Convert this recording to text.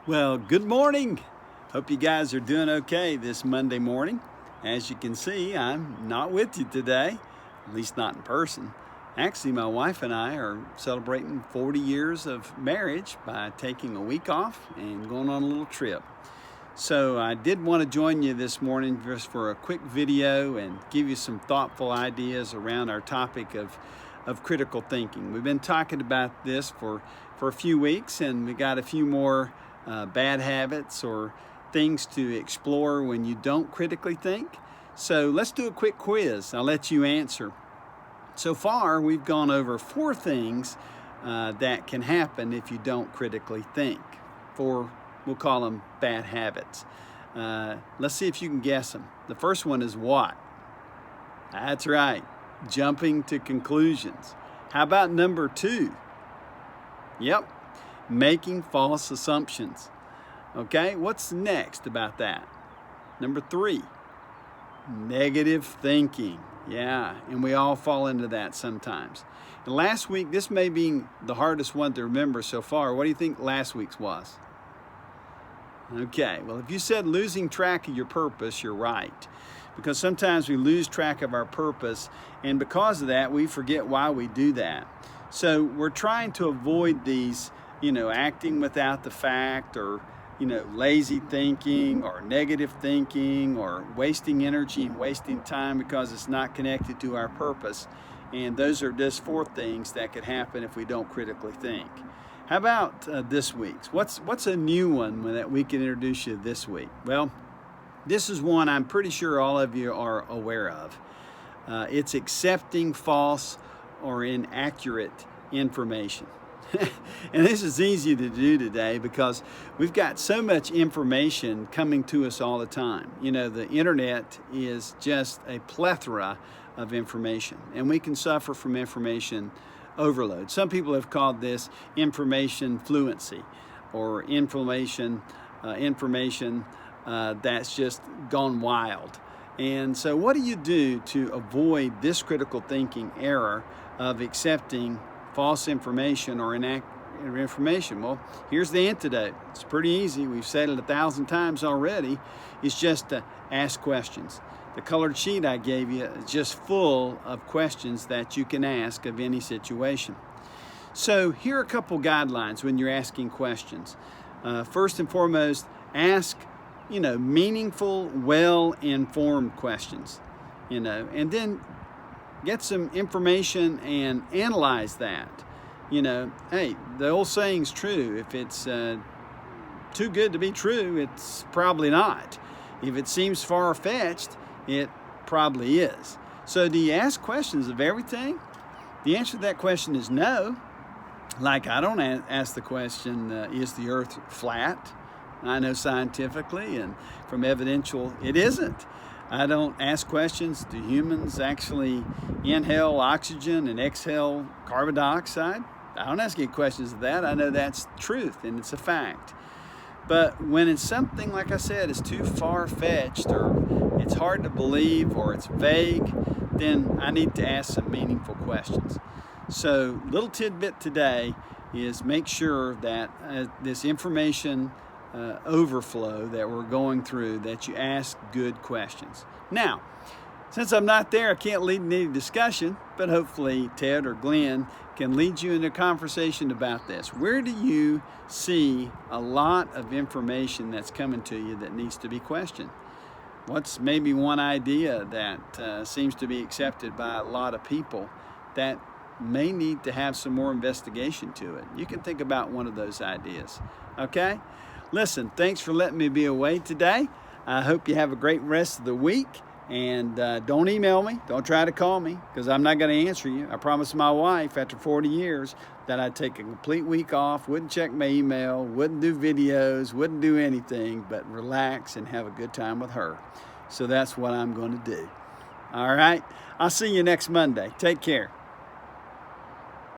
Well, good morning. Hope you guys are doing okay this Monday morning. As you can see, I'm not with you today, at least not in person. Actually, my wife and I are celebrating 40 years of marriage by taking a week off and going on a little trip. So I did want to join you this morning just for a quick video and give you some thoughtful ideas around our topic of critical thinking. We've been talking about this for a few weeks, and we got a few more bad habits or things to explore when you don't critically think. So let's do a quick quiz. I'll let you answer. So far, we've gone over 4 things that can happen if you don't critically think. 4, we'll call them bad habits. Let's see if you can guess them. The first one is what? That's right, jumping to conclusions. How about number 2? Yep, making false assumptions. Okay, what's next about that? Number 3, negative thinking. Yeah, and we all fall into that sometimes. And last week, this may be the hardest one to remember so far. What do you think last week's was? Okay, well, if you said losing track of your purpose, you're right. Because sometimes we lose track of our purpose, and because of that, we forget why we do that. So we're trying to avoid these, acting without the fact, or, lazy thinking, or negative thinking, or wasting energy and wasting time because it's not connected to our purpose. And those are just 4 things that could happen if we don't critically think. How about this week's? What's a new one that we can introduce you this week? Well, this is one I'm pretty sure all of you are aware of. It's accepting false or inaccurate information. And this is easy to do today because we've got so much information coming to us all the time. The internet is just a plethora of information, and we can suffer from information overload. Some people have called this information fluency, or information that's just gone wild. And so what do you do to avoid this critical thinking error of accepting false information or inaccurate information? Well, here's the antidote. It's pretty easy. We've said it 1,000 times already. It's just to ask questions. The colored sheet I gave you is just full of questions that you can ask of any situation. So here are a couple guidelines when you're asking questions. First and foremost, ask meaningful, well-informed questions, and then get some information and analyze that. Hey, the old saying's true. If it's too good to be true, it's probably not. If it seems far-fetched, it probably is. So do you ask questions of everything? The answer to that question is no. Like, I don't ask the question, is the earth flat? I know scientifically and from evidential it isn't. I don't ask questions, do humans actually inhale oxygen and exhale carbon dioxide? I don't ask any questions of that. I know that's truth and it's a fact. But when it's something, like I said, is too far-fetched, or it's hard to believe, or it's vague, then I need to ask some meaningful questions. So, little tidbit today is make sure that this information overflow that we're going through, that you ask good questions. Now, since I'm not there, I can't lead in any discussion, but hopefully Ted or Glenn can lead you into a conversation about this. Where do you see a lot of information that's coming to you that needs to be questioned? What's maybe one idea that seems to be accepted by a lot of people that may need to have some more investigation to it? You can think about one of those ideas, okay? Listen, thanks for letting me be away today. I hope you have a great rest of the week. And don't email me. Don't try to call me, because I'm not going to answer you. I promised my wife after 40 years that I'd take a complete week off, wouldn't check my email, wouldn't do videos, wouldn't do anything but relax and have a good time with her. So that's what I'm going to do. All right? I'll see you next Monday. Take care.